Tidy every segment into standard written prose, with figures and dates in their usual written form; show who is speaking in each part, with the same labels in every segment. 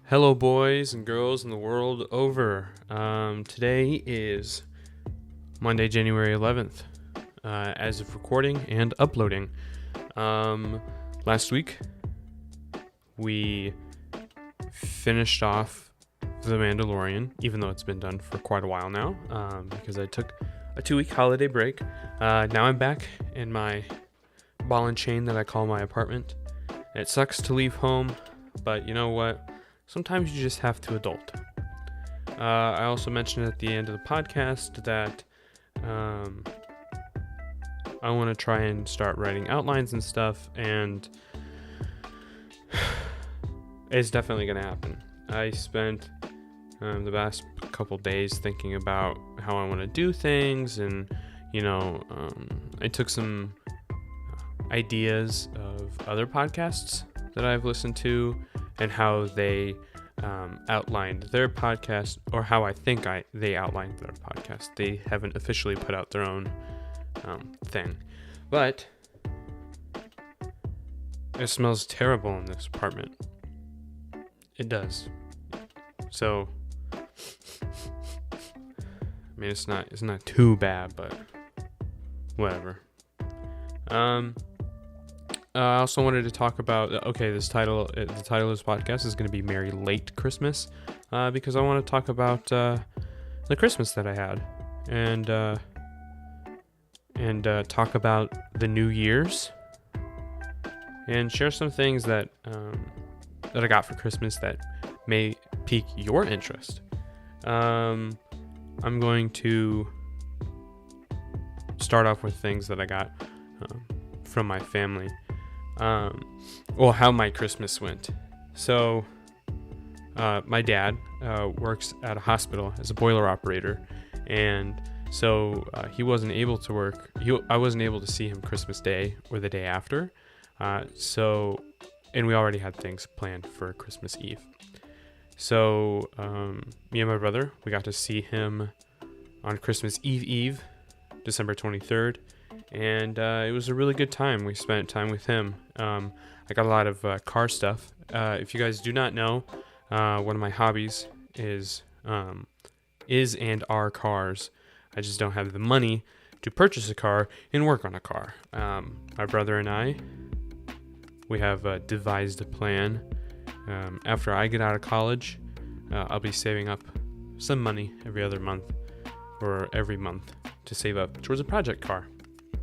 Speaker 1: Hello, boys and girls in the world over. Today is Monday, January 11th, as of recording and uploading. Last week, we finished off The Mandalorian, even though it's been done for quite a while now, because I took a 2-week holiday break. Now I'm back in my ball and chain that I call my apartment. It sucks to leave home, but you know what? Sometimes you just have to adult. I also mentioned at the end of the podcast that I want to try and start writing outlines and stuff, and it's definitely going to happen. I spent the past couple days thinking about how I want to do things, and I took some ideas of other podcasts that I've listened to and how they outlined their podcast, or how I think they outlined their podcast. They haven't officially put out their own thing, but it smells terrible in this apartment. It does. So, I mean, it's not too bad, but whatever. I also wanted to talk about, the title of this podcast is going to be Merry Late Christmas, because I want to talk about the Christmas that I had, and talk about the New Year's, and share some things that I got for Christmas that may pique your interest. I'm going to start off with things that I got from my family. How my Christmas went. So, my dad works at a hospital as a boiler operator, and so he wasn't able to work. I wasn't able to see him Christmas Day or the day after. And we already had things planned for Christmas Eve. So, me and my brother, we got to see him on Christmas Eve, December 23rd. And it was a really good time. We spent time with him. I got a lot of car stuff. If you guys do not know, one of my hobbies is and are cars. I just don't have the money to purchase a car and work on a car. My brother and I, we have devised a plan. After I get out of college, I'll be saving up some money every other month or every month to save up towards a project car,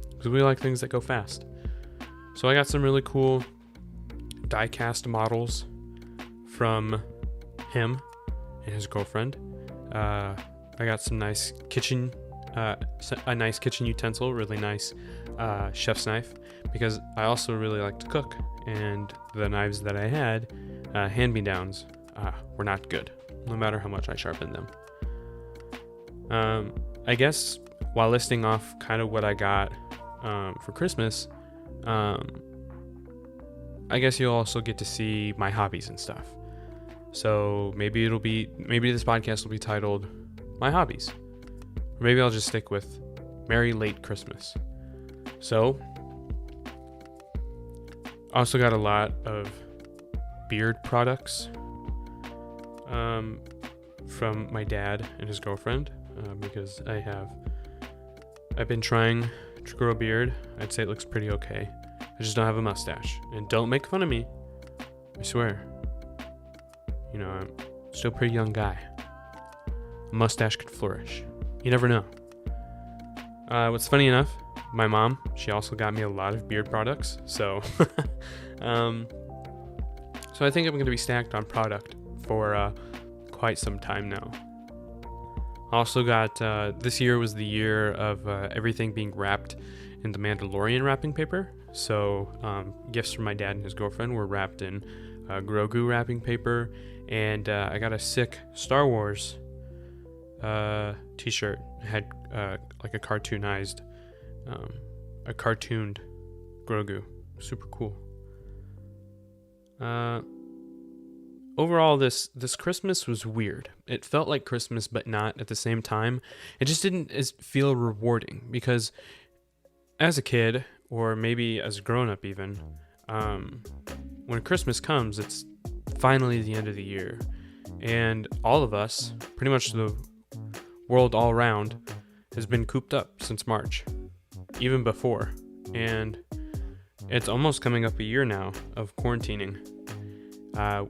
Speaker 1: because we like things that go fast. So I got some really cool die-cast models from him and his girlfriend. I got some nice a nice kitchen utensil, really nice chef's knife, because I also really like to cook, and the knives that I had, hand-me-downs, were not good, no matter how much I sharpened them. I guess while listing off kind of what I got for Christmas, I guess you'll also get to see my hobbies and stuff. So maybe this podcast will be titled My Hobbies. Or maybe I'll just stick with Merry Late Christmas. So, I also got a lot of beard products from my dad and his girlfriend, because I've been trying to grow a beard. I'd say it looks pretty okay. I just don't have a mustache. And don't make fun of me. I swear. I'm still a pretty young guy. A mustache could flourish. You never know. What's funny enough, my mom, she also got me a lot of beard products. So, so I think I'm going to be stacked on product for quite some time now. Also got, this year was the year of everything being wrapped in the Mandalorian wrapping paper. So gifts from my dad and his girlfriend were wrapped in Grogu wrapping paper. And I got a sick Star Wars t-shirt. It had like a cartooned Grogu. Super cool. Overall, this Christmas was weird. It felt like Christmas, but not at the same time. It just didn't feel rewarding, because as a kid, or maybe as a grown-up even, when Christmas comes, it's finally the end of the year. And all of us, pretty much the world all around, has been cooped up since March, even before. And it's almost coming up a year now of quarantining,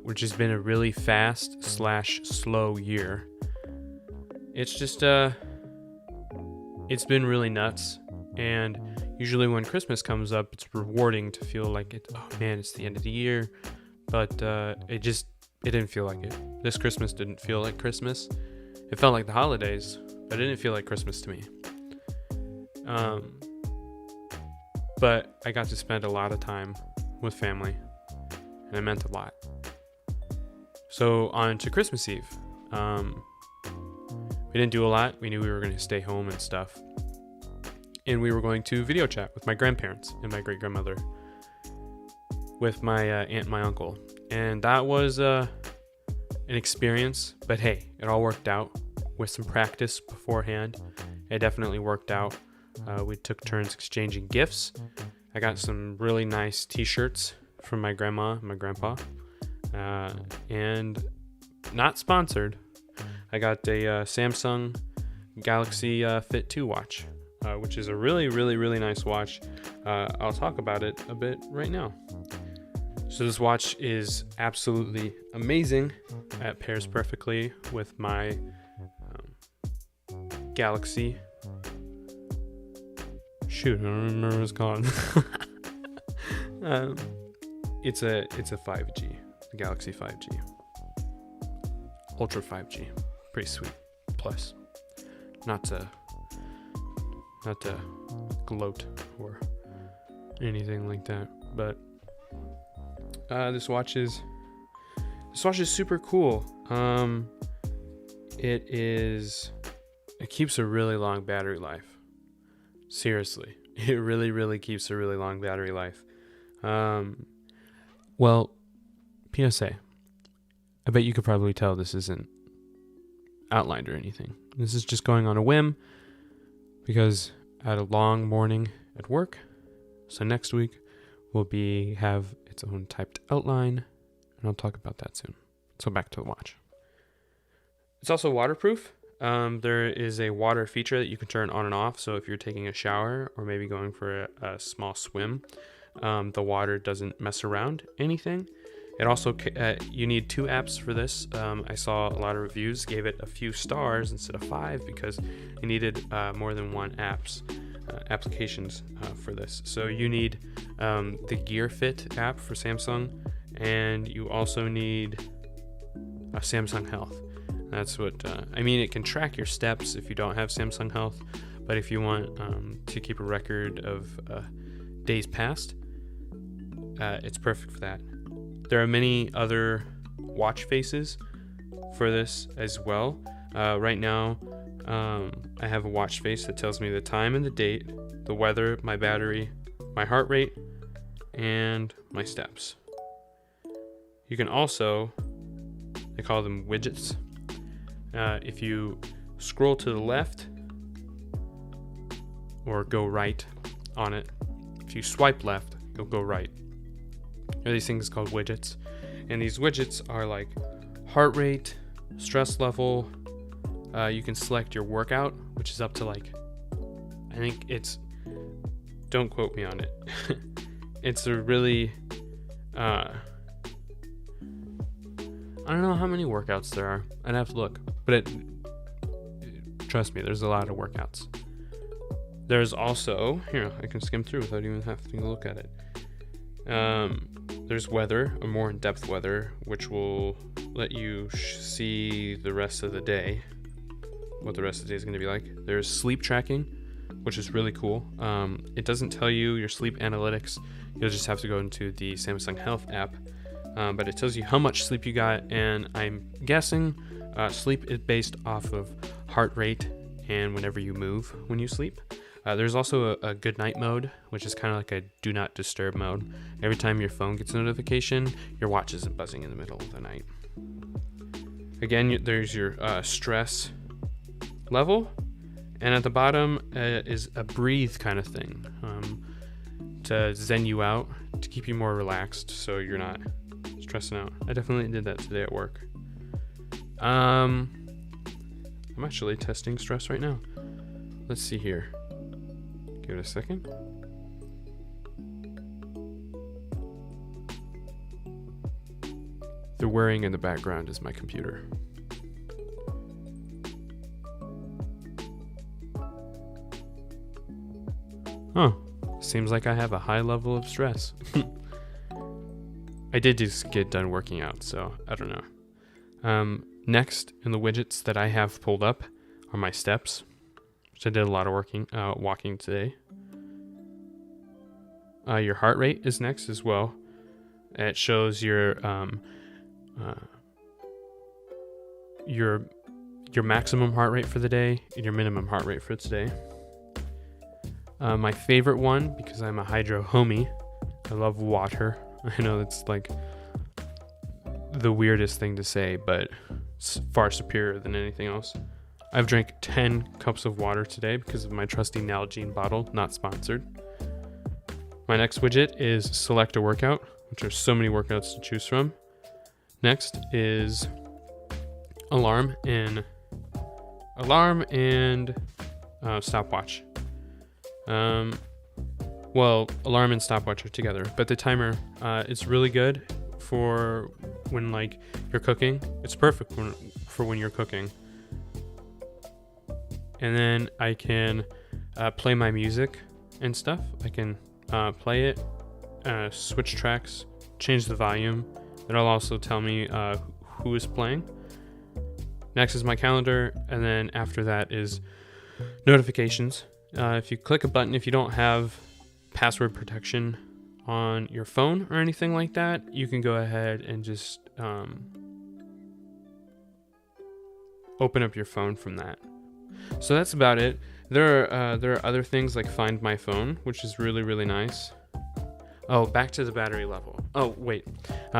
Speaker 1: which has been a really fast / slow year. It's just, it's been really nuts. And usually when Christmas comes up, it's rewarding to feel like oh man, it's the end of the year. But it didn't feel like it. This Christmas didn't feel like Christmas. It felt like the holidays, but it didn't feel like Christmas to me. But I got to spend a lot of time with family, and it meant a lot. So on to Christmas Eve. We didn't do a lot. We knew we were going to stay home and stuff. And we were going to video chat with my grandparents and my great-grandmother, with my aunt and my uncle. And that was an experience, but hey, it all worked out with some practice beforehand. It definitely worked out. We took turns exchanging gifts. I got some really nice t-shirts from my grandma and my grandpa. And not sponsored, I got a Samsung Galaxy Fit 2 watch, which is a really, really, really nice watch. I'll talk about it a bit right now. So this watch is absolutely amazing. It pairs perfectly with my Galaxy. Shoot, I don't remember what it's called. It's a 5G, the Galaxy 5G, Ultra 5G, pretty sweet. Plus, not to gloat or anything like that, but this watch is super cool. It keeps a really long battery life. Seriously, it really keeps a really long battery life. Well, PSA, I bet you could probably tell this isn't outlined or anything. This is just going on a whim because I had a long morning at work. So next week will have its own typed outline, and I'll talk about that soon. So back to the watch. It's also waterproof. There is a water feature that you can turn on and off. So if you're taking a shower or maybe going for a small swim, the water doesn't mess around anything. It also, you need 2 apps for this. I saw a lot of reviews gave it a few stars instead of 5 because it needed more than 1 applications for this. So you need the Gear Fit app for Samsung, and you also need a Samsung Health. That's what it can track your steps if you don't have Samsung Health, but if you want to keep a record of days past, it's perfect for that. There are many other watch faces for this as well. Right now, I have a watch face that tells me the time and the date, the weather, my battery, my heart rate, and my steps. You can also, they call them widgets. If you scroll to the left or go right on it, if you swipe left, you'll go right. There are these things called widgets, and these widgets are like heart rate, stress level. You can select your workout, which is up to I think it's, don't quote me on it. It's a really, I don't know how many workouts there are. I'd have to look, but trust me, there's a lot of workouts. There's also, here, I can skim through without even having to look at it. There's weather, a more in-depth weather, which will let you see the rest of the day, what the rest of the day is going to be like. There's sleep tracking, which is really cool. It doesn't tell you your sleep analytics. You'll just have to go into the Samsung Health app, but it tells you how much sleep you got, and I'm guessing sleep is based off of heart rate and whenever you move when you sleep. There's also a good night mode, which is kind of like a do not disturb mode. Every time your phone gets a notification, your watch isn't buzzing in the middle of the night. Again, there's your stress level, and at the bottom is a breathe kind of thing to zen you out, to keep you more relaxed so you're not stressing out. I definitely did that today at work. I'm actually testing stress right now. Let's see here. Give it a second. The whirring in the background is my computer. Huh. Seems like I have a high level of stress. I did just get done working out, so I don't know. Next in the widgets that I have pulled up are my steps, which I did a lot of walking today. Your heart rate is next as well. It shows your maximum heart rate for the day and your minimum heart rate for today. My favorite one, because I'm a hydro homie, I love water. I know it's like the weirdest thing to say, but it's far superior than anything else. I've drank 10 cups of water today because of my trusty Nalgene bottle, not sponsored. My next widget is select a workout, which are so many workouts to choose from. Next is alarm and stopwatch. Well, alarm and stopwatch are together, but the timer is really good for when like you're cooking. It's perfect for when you're cooking. And then I can play my music and stuff. I can play it, switch tracks, change the volume. It'll also tell me who is playing. Next is my calendar, and then after that is notifications. If you click a button, if you don't have password protection on your phone or anything like that, you can go ahead and just open up your phone from that. So that's about it. There are other things like Find My Phone, which is really, really nice. Oh, back to the battery level. Oh, wait.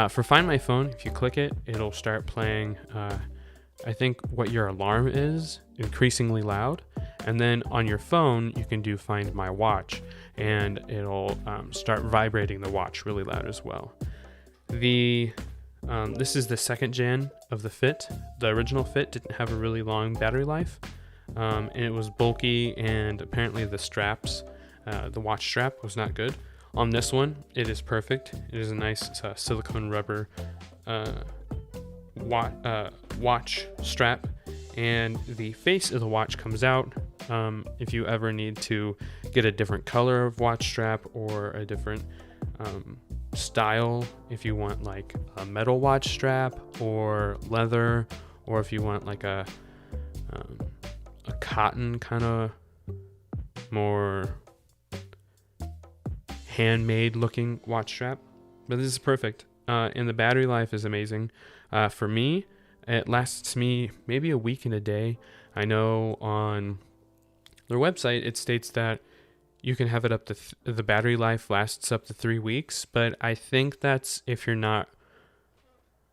Speaker 1: For Find My Phone, if you click it, it'll start playing, I think, what your alarm is, increasingly loud. And then on your phone, you can do Find My Watch, and it'll start vibrating the watch really loud as well. This is the second gen of the Fit. The original Fit didn't have a really long battery life, and it was bulky, and apparently the straps, the watch strap was not good. On this one, it is perfect. It is a nice silicone rubber watch strap, and the face of the watch comes out. If you ever need to get a different color of watch strap or a different style, if you want like a metal watch strap or leather, or if you want like a cotton kind of more handmade looking watch strap. But this is perfect, and the battery life is amazing. For me, it lasts me maybe a week and a day. I know on their website it states that you can have it up to the battery life lasts up to 3 weeks, but I think that's if you're not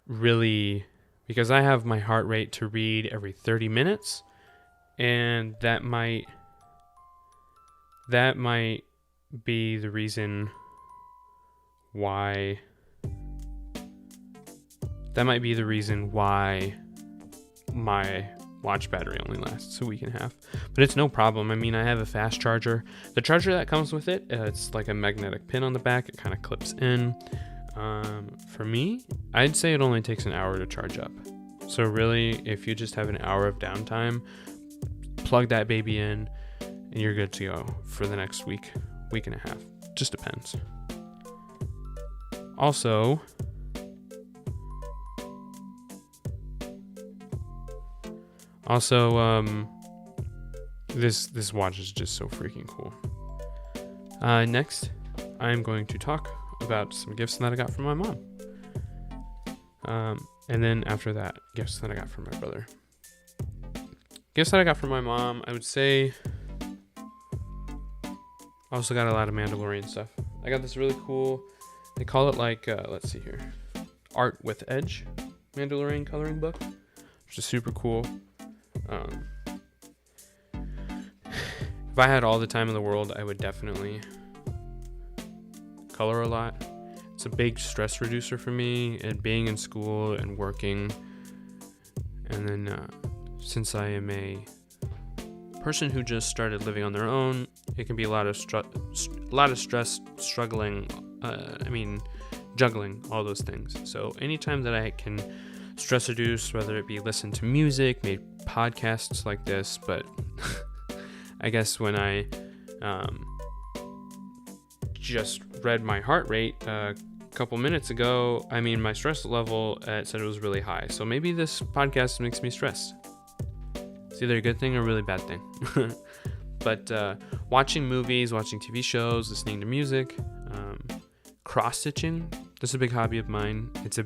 Speaker 1: really, because I have my heart rate to read every 30 minutes, and that might be the reason why my watch battery only lasts a week and a half. But it's no problem. I mean, I have a fast charger. The charger that comes with it, it's like a magnetic pin on the back. It kind of clips in. For me, I'd say it only takes an hour to charge up. So really, if you just have an hour of downtime, plug that baby in and you're good to go for the next week and a half. Just depends. Also, this watch is just so freaking cool. Next, I'm going to talk about some gifts that I got from my mom. And then after that, gifts that I got from my brother. Gifts that I got from my mom, I would say I also got a lot of Mandalorian stuff. I got this really cool, they call it like, let's see here, Art with Edge Mandalorian coloring book, which is super cool. If I had all the time in the world, I would definitely color a lot. It's a big stress reducer for me, and being in school and working. And then since I am a person who just started living on their own, it can be a lot of stress, struggling, juggling all those things. So anytime that I can stress reduce, whether it be listen to music, make podcasts like this, but I guess when I just read my heart rate a couple minutes ago, my stress level said it was really high. So maybe this podcast makes me stressed. It's either a good thing or a really bad thing. But watching movies, watching TV shows, listening to music, cross-stitching, this is a big hobby of mine. If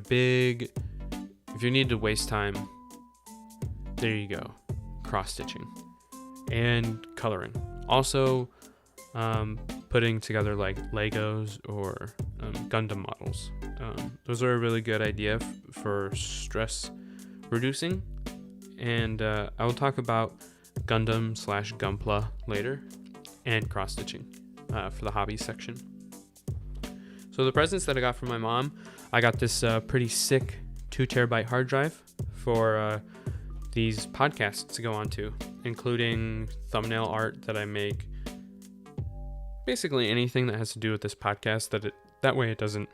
Speaker 1: you need to waste time, there you go. Cross-stitching. And coloring. Also, putting together like Legos or Gundam models. Those are a really good idea for stress reducing. And I will talk about Gundam/Gunpla later, and cross-stitching for the hobbies section. So the presents that I got from my mom, I got this pretty sick 2 terabyte hard drive for these podcasts to go onto, including thumbnail art that I make. Basically anything that has to do with this podcast, that way it doesn't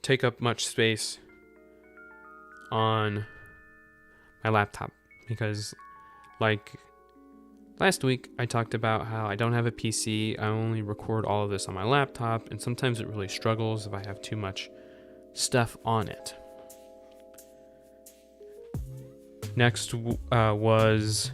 Speaker 1: take up much space on my laptop, because like last week I talked about how I don't have a PC. I only record all of this on my laptop, and sometimes it really struggles if I have too much stuff on it. Next was,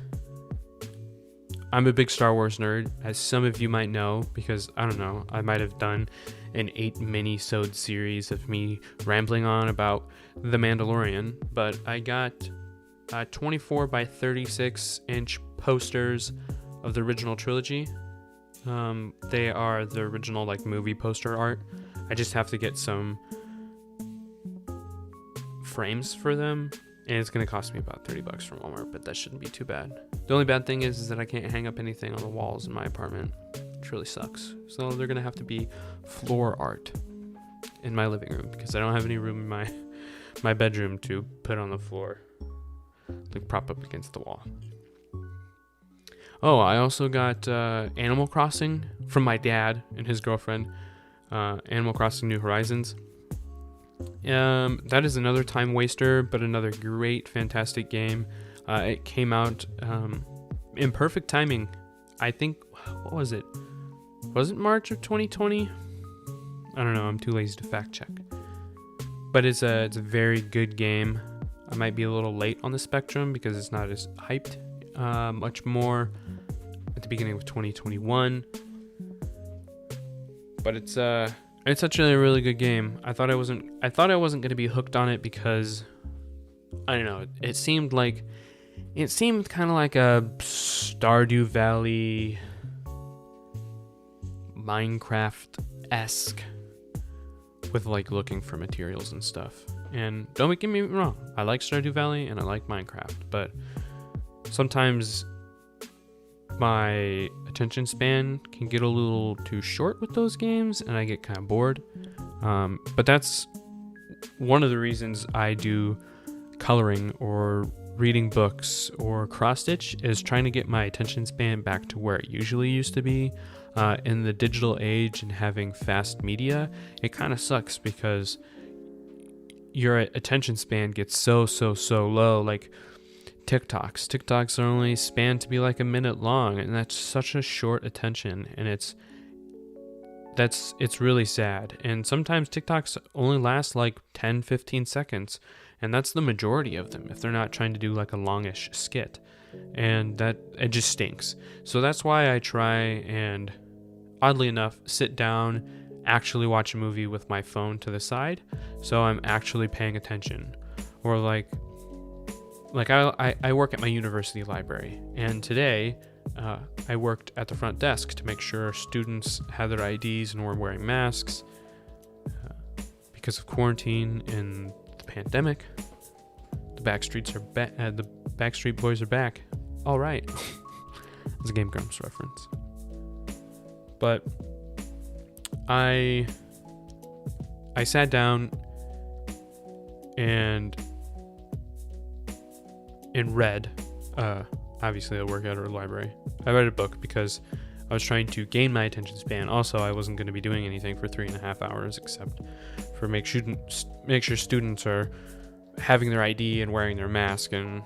Speaker 1: I'm a big Star Wars nerd, as some of you might know, because I don't know, I might have done an 8 mini-sode series of me rambling on about The Mandalorian, but I got 24 by 36 inch posters of the original trilogy. They are the original like movie poster art. I just have to get some frames for them, and it's going to cost me about $30 from Walmart, but that shouldn't be too bad. The only bad thing is that I can't hang up anything on the walls in my apartment, which really sucks. So they're going to have to be floor art in my living room, because I don't have any room in my bedroom to put on the floor, like prop up against the wall. Oh, I also got Animal Crossing from my dad and his girlfriend. Animal Crossing New Horizons. That is another time waster, but another great, fantastic game. It came out in perfect timing. I think, what was it? Was it March of 2020? I don't know. I'm too lazy to fact check. But it's a very good game. I might be a little late on the spectrum because it's not as hyped. Much more at the beginning of 2021. But it's actually a really good game. I thought I wasn't going to be hooked on it because I don't know. It seemed kind of like a Stardew Valley Minecraft-esque with like looking for materials and stuff. And don't get me wrong, I like Stardew Valley and I like Minecraft, but sometimes my attention span can get a little too short with those games and I get kind of bored. But that's one of the reasons I do coloring or reading books or cross-stitch, is trying to get my attention span back to where it usually used to be. In the digital age and having fast media, it kind of sucks because your attention span gets so low. Like TikToks are only spanned to be like a minute long, and that's such a short attention, and it's really sad. And sometimes TikToks only last like 10-15 seconds, and that's the majority of them if they're not trying to do like a longish skit, and that it just stinks. So that's why I try and, oddly enough, sit down, actually watch a movie with my phone to the side, so I'm actually paying attention. Or like I work at my university library, and today I worked at the front desk to make sure students had their IDs and were wearing masks because of quarantine and the pandemic. The Backstreet Boys are back. All right. It's a Game Grumps reference. But I sat down and read, obviously I work at a library. I read a book because I was trying to gain my attention span. Also, I wasn't going to be doing anything for 3.5 hours except for make sure students are having their ID and wearing their mask, and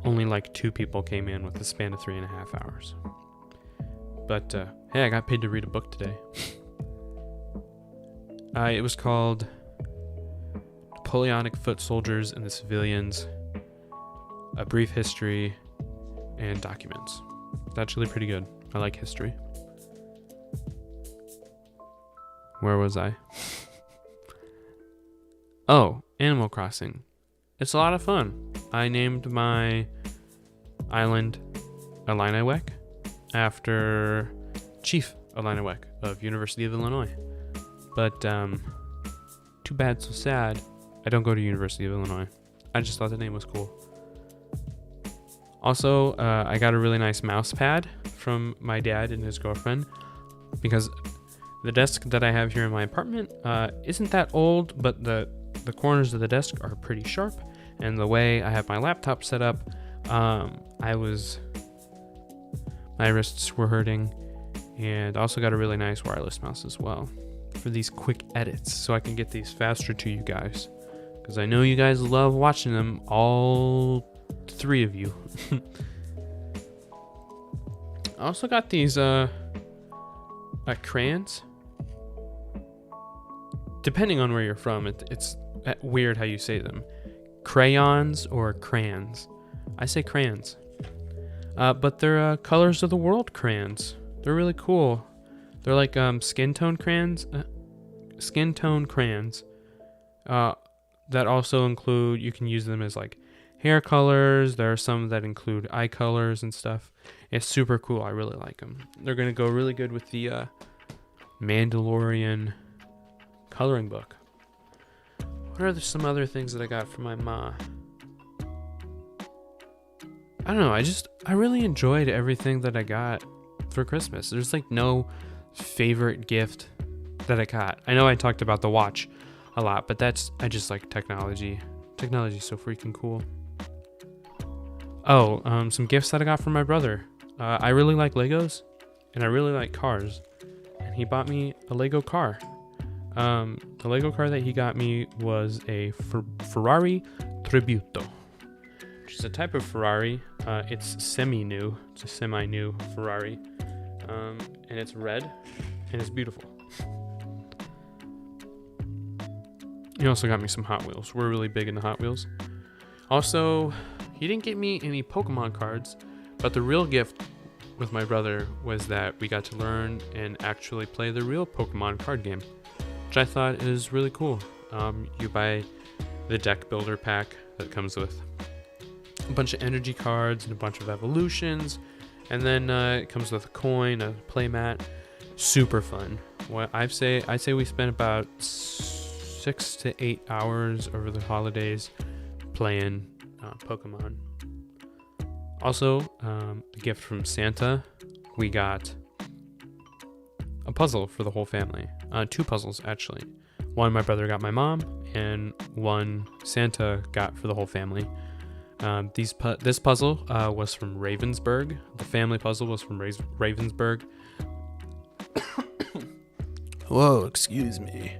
Speaker 1: only like 2 people came in with a span of 3.5 hours. But hey, I got paid to read a book today. It was called Napoleonic Foot Soldiers and the Civilians, A Brief History and Documents. It's actually pretty good. I like history. Where was I? Oh, Animal Crossing. It's a lot of fun. I named my island Illiniwek after Chief Illiniwek of University of Illinois. But too bad, so sad. I don't go to University of Illinois. I just thought the name was cool. Also, I got a really nice mouse pad from my dad and his girlfriend, because the desk that I have here in my apartment isn't that old, but the corners of the desk are pretty sharp, and the way I have my laptop set up, my wrists were hurting, and also got a really nice wireless mouse as well for these quick edits, so I can get these faster to you guys, because I know you guys love watching them, all 3 of you. I also got these crayons. Depending on where you're from, it's weird how you say them. Crayons or crayons. I say crayons. But they're Colors of the World crayons. They're really cool. They're like skin tone crayons. That also include, you can use them as like hair colors. There are some that include eye colors and stuff. It's super cool. I really like them. They're going to go really good with the Mandalorian coloring book. What are some other things that I got from my ma? I don't know. I really enjoyed everything that I got for Christmas. There's like no favorite gift that I got. I know I talked about the watch a lot, but I just like technology. Technology's so freaking cool. Oh, some gifts that I got from my brother. I really like Legos, and I really like cars, and he bought me a Lego car. The Lego car that he got me was a Ferrari Tributo, which is a type of Ferrari. It's semi-new. It's a semi-new Ferrari, and it's red, and it's beautiful. He also got me some Hot Wheels. We're really big into Hot Wheels. Also, he didn't get me any Pokemon cards, but the real gift with my brother was that we got to learn and actually play the real Pokemon card game, which I thought is really cool. You buy the deck builder pack that comes with a bunch of energy cards and a bunch of evolutions, and then it comes with a coin, a playmat. Super fun. I'd say we spent about 6 to 8 hours over the holidays playing Pokemon. Also, a gift from Santa, we got a puzzle for the whole family. 2 puzzles, actually. One my brother got my mom, and one Santa got for the whole family. This puzzle was from Ravensburg. The family puzzle was from Ravensburg. Whoa, excuse me.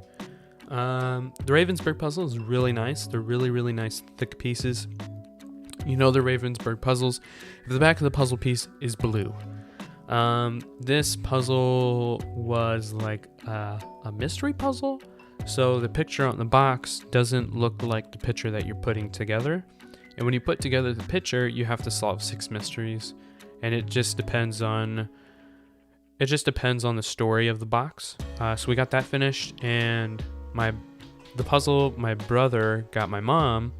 Speaker 1: The Ravensburg puzzle is really nice. They're really, really nice, thick pieces. You know the Ravensburg puzzles, if the back of the puzzle piece is blue. This puzzle was like a mystery puzzle, so the picture on the box doesn't look like the picture that you're putting together. And when you put together the picture, you have to solve 6 mysteries, and it just depends on the story of the box. So we got that finished, and the puzzle my brother got my mom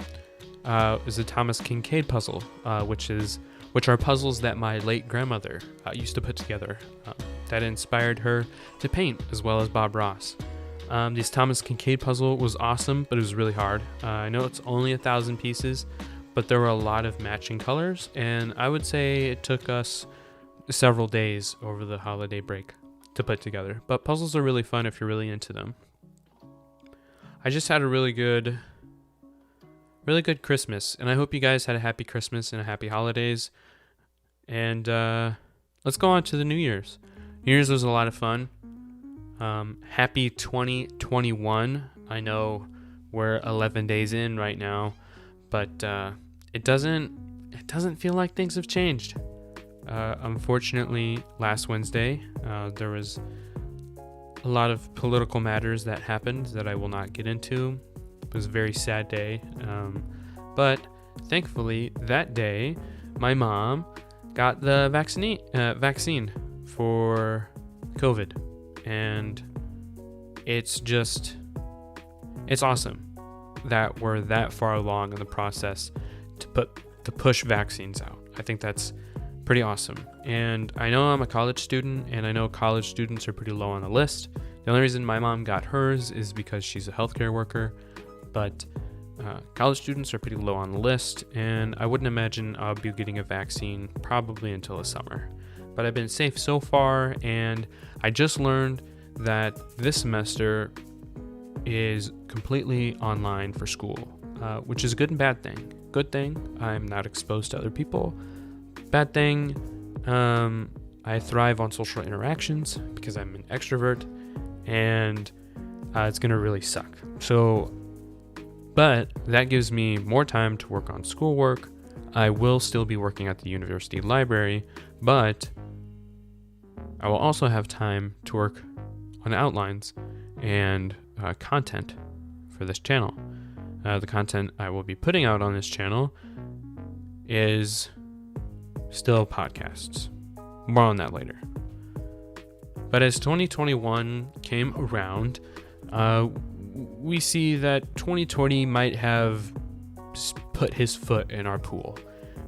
Speaker 1: is a Thomas Kincaid puzzle, which are puzzles that my late grandmother used to put together that inspired her to paint, as well as Bob Ross. This Thomas Kincaid puzzle was awesome, but it was really hard. I know it's only 1,000 pieces, but there were a lot of matching colors, and I would say it took us several days over the holiday break to put together. But puzzles are really fun if you're really into them. I just had a really good Christmas, and I hope you guys had a happy Christmas and a happy holidays. And let's go on to the New Year's. New Year's was a lot of fun. Happy 2021. I know we're 11 days in right now, but it doesn't feel like things have changed. Unfortunately, last Wednesday, there was a lot of political matters that happened that I will not get into. It was a very sad day. But thankfully, that day, my mom got the vaccine for COVID. And it's awesome that we're that far along in the process to push vaccines out. I think that's pretty awesome. And I know I'm a college student, and I know college students are pretty low on the list. The only reason my mom got hers is because she's a healthcare worker, but college students are pretty low on the list, and I wouldn't imagine I'll be getting a vaccine probably until the summer. But I've been safe so far, and I just learned that this semester is completely online for school, which is a good and bad thing. Good thing, I'm not exposed to other people. Bad thing, I thrive on social interactions because I'm an extrovert, and it's going to really suck. But that gives me more time to work on schoolwork. I will still be working at the university library, but I will also have time to work on outlines and content for this channel. The content I will be putting out on this channel is still podcasts. More on that later. But as 2021 came around, we see that 2020 might have put his foot in our pool.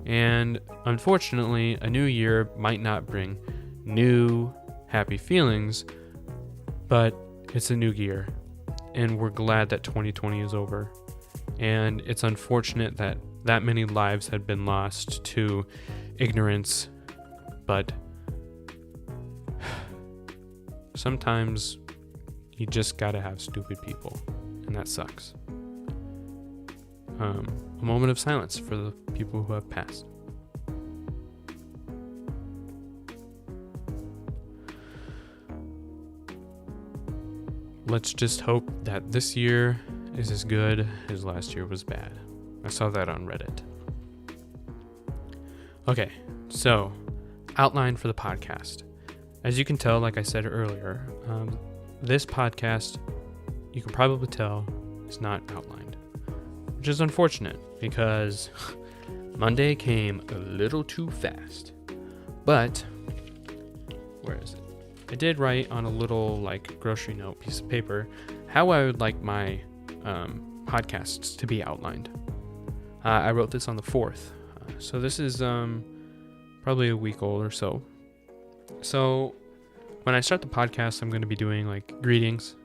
Speaker 1: And unfortunately, a new year might not bring new happy feelings, but it's a new year, and we're glad that 2020 is over. And it's unfortunate that many lives had been lost to ignorance, but sometimes you just gotta have stupid people, and that sucks. A moment of silence for the people who have passed. Let's just hope that this year is as good as last year was bad. I saw that on Reddit. Okay, so outline for the podcast. As you can tell, like I said earlier, this podcast, you can probably tell, is not outlined, which is unfortunate because Monday came a little too fast. But where is it? I did write on a little grocery note piece of paper how I would like my podcasts to be outlined. I wrote this on the 4th, so this is probably a week old or so. So when I start the podcast, I'm going to be doing greetings.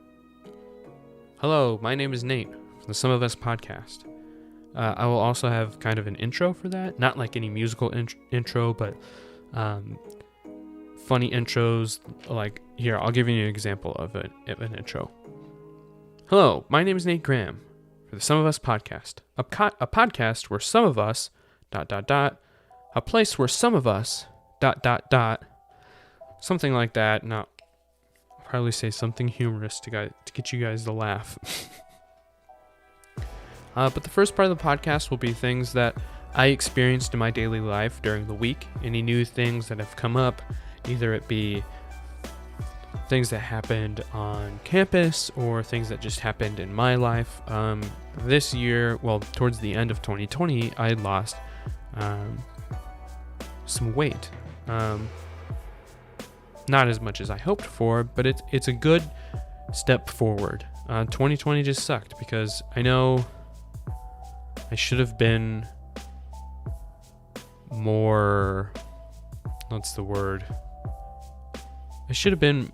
Speaker 1: Hello, my name is Nate from the Some of Us podcast. I will also have kind of an intro for that, not like any musical intro, but funny intros. Here, I'll give you an example of an intro. Hello, my name is Nate Graham for the Some of Us podcast, a podcast where some of us ... a place where some of us ... something like that. Now, I'll probably say something humorous to get you guys to laugh. But the first part of the podcast will be things that I experienced in my daily life during the week. Any new things that have come up, either it be things that happened on campus or things that just happened in my life. This year, towards the end of 2020, I lost some weight. Not as much as I hoped for, but it's a good step forward. 2020 just sucked because I know I should have been more... What's the word? I should have been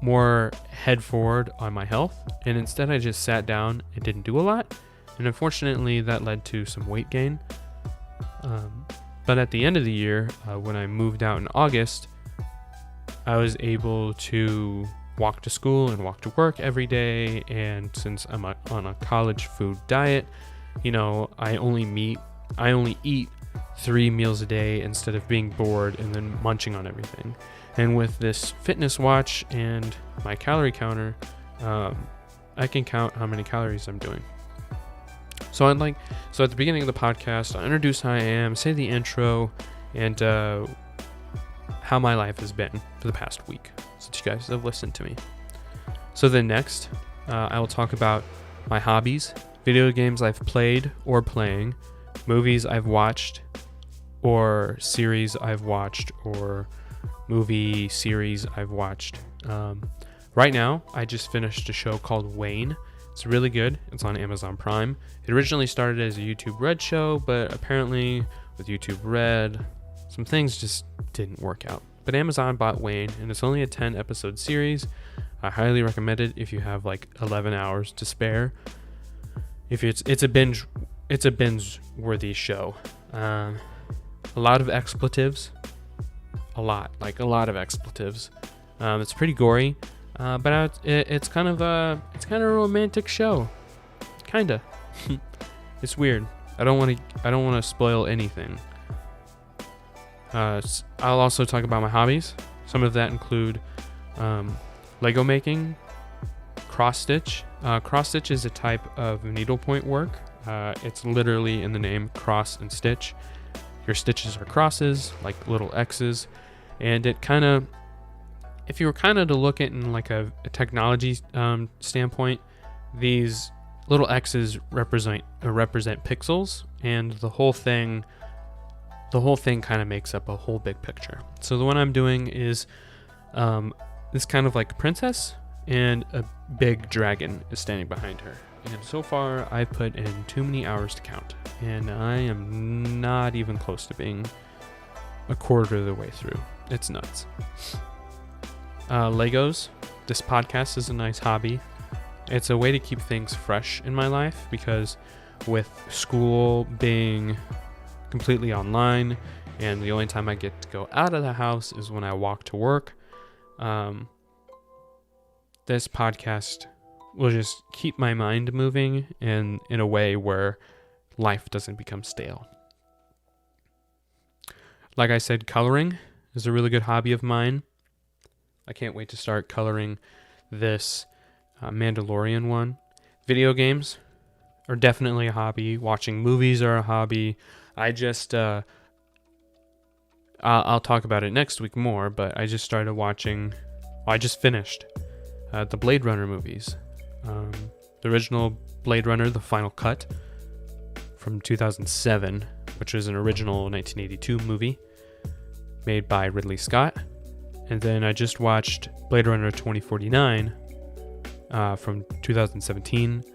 Speaker 1: more head forward on my health, and instead I just sat down and didn't do a lot, and unfortunately that led to some weight gain. But at the end of the year, when I moved out in August, I was able to walk to school and walk to work every day. And since I'm on a college food diet, I only eat 3 meals a day instead of being bored and then munching on everything. And with this fitness watch and my calorie counter, I can count how many calories I'm doing. So at the beginning of the podcast, I'll introduce who I am, say the intro, and how my life has been for the past week since you guys have listened to me. So then next, I will talk about my hobbies, video games I've played or playing, movies I've watched, or series I've watched, or movie series I've watched. Right now, I just finished a show called Wayne. It's really good. It's on Amazon Prime. It originally started as a YouTube Red show, but apparently with YouTube Red, some things just didn't work out. But Amazon bought Wayne, and it's only a 10-episode series. I highly recommend it if you have 11 hours to spare. If it's a binge-worthy show. A lot of expletives. A lot of expletives. It's pretty gory, but it's kind of a romantic show. Kinda. It's weird. I don't want to spoil anything. I'll also talk about my hobbies. Some of that include Lego making, cross stitch. Cross stitch is a type of needlepoint work. It's literally in the name, cross and stitch. Your stitches are crosses, like little X's, and it kind of, if you were kind of to look at it in a technology standpoint, these little X's represent pixels, and the whole thing kind of makes up a whole big picture. So the one I'm doing is this kind of like a princess, and a big dragon is standing behind her. And so far, I've put in too many hours to count, and I am not even close to being a quarter of the way through. It's nuts. Legos. This podcast is a nice hobby. It's a way to keep things fresh in my life, because with school being completely online, and the only time I get to go out of the house is when I walk to work, this podcast will just keep my mind moving in a way where life doesn't become stale. Like I said, coloring is a really good hobby of mine. I can't wait to start coloring this Mandalorian one. Video games are definitely a hobby. Watching movies are a hobby. I'll talk about it next week more, but I just finished the Blade Runner movies. The original Blade Runner, the final cut from 2007, which was an original 1982 movie made by Ridley Scott. And then I just watched Blade Runner 2049 from 2017.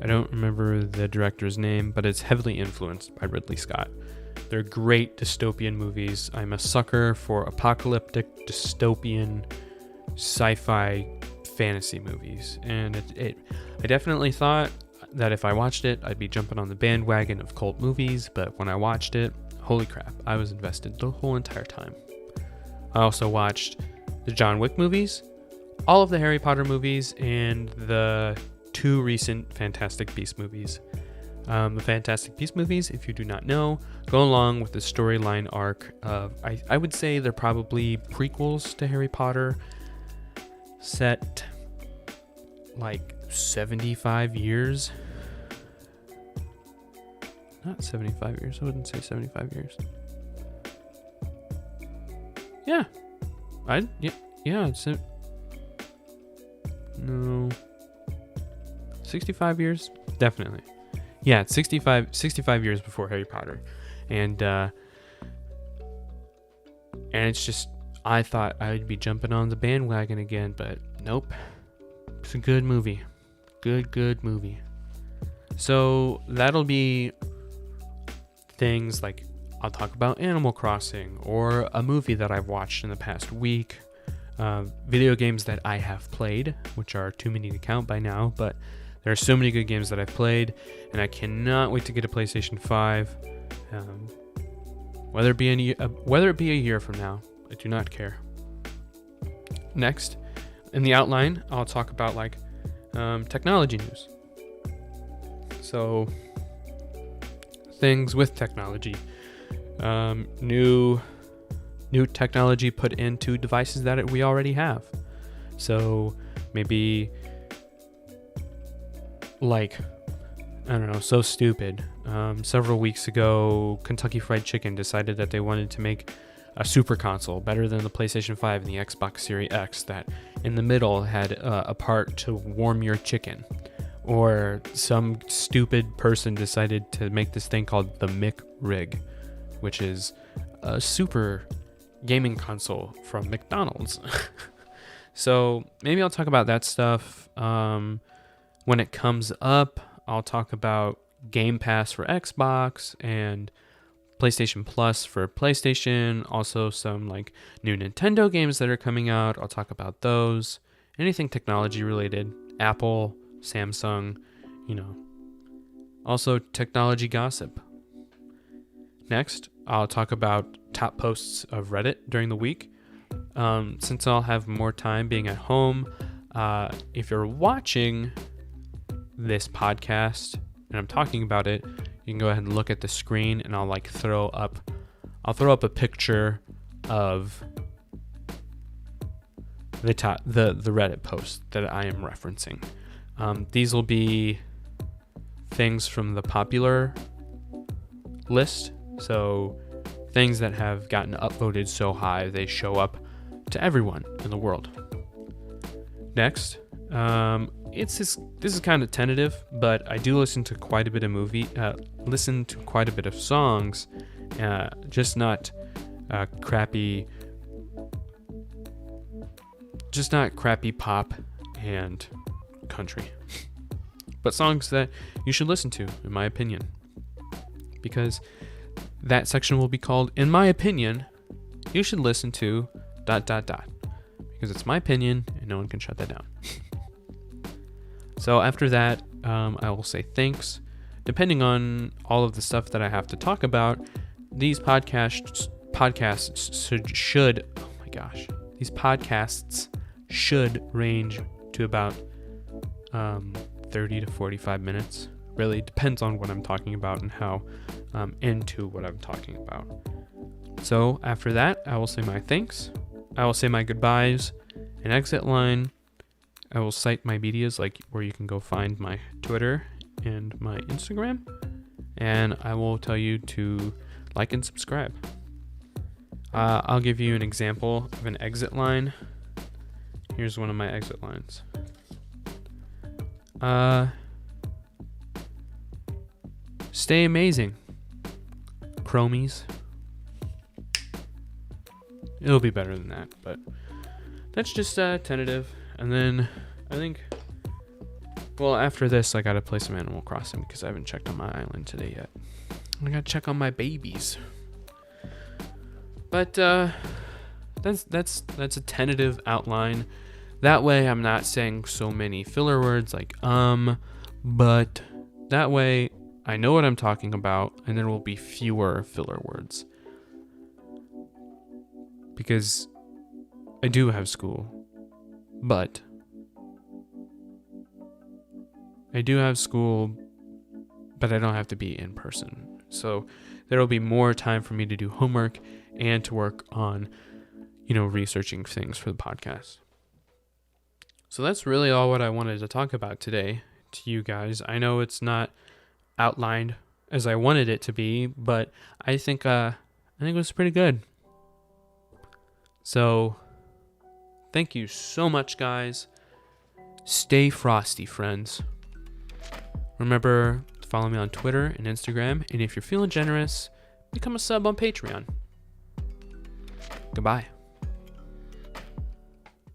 Speaker 1: I don't remember the director's name, but it's heavily influenced by Ridley Scott. They're great dystopian movies. I'm a sucker for apocalyptic, dystopian, sci-fi fantasy movies. And I definitely thought that if I watched it, I'd be jumping on the bandwagon of cult movies, but when I watched it, holy crap, I was invested the whole entire time. I also watched the John Wick movies, all of the Harry Potter movies, and the 2 recent Fantastic Beasts movies. The Fantastic Beasts movies, if you do not know, go along with the storyline arc of, I would say they're probably prequels to Harry Potter, set 75 years. Not 75 years, I wouldn't say 75 years. Yeah. No. 65 years? Definitely. Yeah, it's 65 years before Harry Potter. And it's just, I thought I'd be jumping on the bandwagon again, but nope. It's a good movie. Good movie. So that'll be things like I'll talk about Animal Crossing or a movie that I've watched in the past week. Video games that I have played, which are too many to count by now, but there are so many good games that I've played, and I cannot wait to get a PlayStation 5. Whether it be a year from now, I do not care. Next, in the outline, I'll talk about like technology news. So things with technology, new technology put into devices that we already have. So maybe like, I don't know, so stupid. Several weeks ago, Kentucky Fried Chicken decided that they wanted to make a super console better than the PlayStation 5 and the Xbox Series X that in the middle had a part to warm your chicken. Or some stupid person decided to make this thing called the McRig, which is a super gaming console from McDonald's. So maybe I'll talk about that stuff. When it comes up, I'll talk about Game Pass for Xbox and PlayStation Plus for PlayStation. Also some like new Nintendo games that are coming out. I'll talk about those. Anything technology related. Apple, Samsung, Also technology gossip. Next, I'll talk about top posts of Reddit during the week. Since I'll have more time being at home, if you're watching this podcast and I'm talking about it, you can go ahead and look at the screen, and I'll throw up a picture of the Reddit post that I am referencing. These will be things from the popular list, so things that have gotten upvoted so high they show up to everyone in the world. Next, this is kind of tentative, but I do listen to quite a bit of songs, just not crappy pop and country, but songs that you should listen to, in my opinion, because that section will be called, in my opinion, you should listen to ... because it's my opinion and no one can shut that down. So after that, I will say thanks. Depending on all of the stuff that I have to talk about, these podcasts should range to about 30 to 45 minutes. Really depends on what I'm talking about and how into what I'm talking about. So after that, I will say my thanks. I will say my goodbyes, an exit line. I will cite my medias, like where you can go find my Twitter and my Instagram. And I will tell you to like and subscribe. I'll give you an example of an exit line. Here's one of my exit lines. Stay amazing, Chromies. It'll be better than that, but that's just tentative. And then I think, after this, I gotta play some Animal Crossing because I haven't checked on my island today yet. I gotta check on my babies. But that's a tentative outline. That way, I'm not saying so many filler words like but that way I know what I'm talking about, and there will be fewer filler words. Because I do have school, but I don't have to be in person. So there will be more time for me to do homework and to work on, researching things for the podcast. So that's really all what I wanted to talk about today to you guys. I know it's not outlined as I wanted it to be, but I think it was pretty good. So, thank you so much, guys. Stay frosty, friends. Remember to follow me on Twitter and Instagram, and if you're feeling generous, become a sub on Patreon. Goodbye.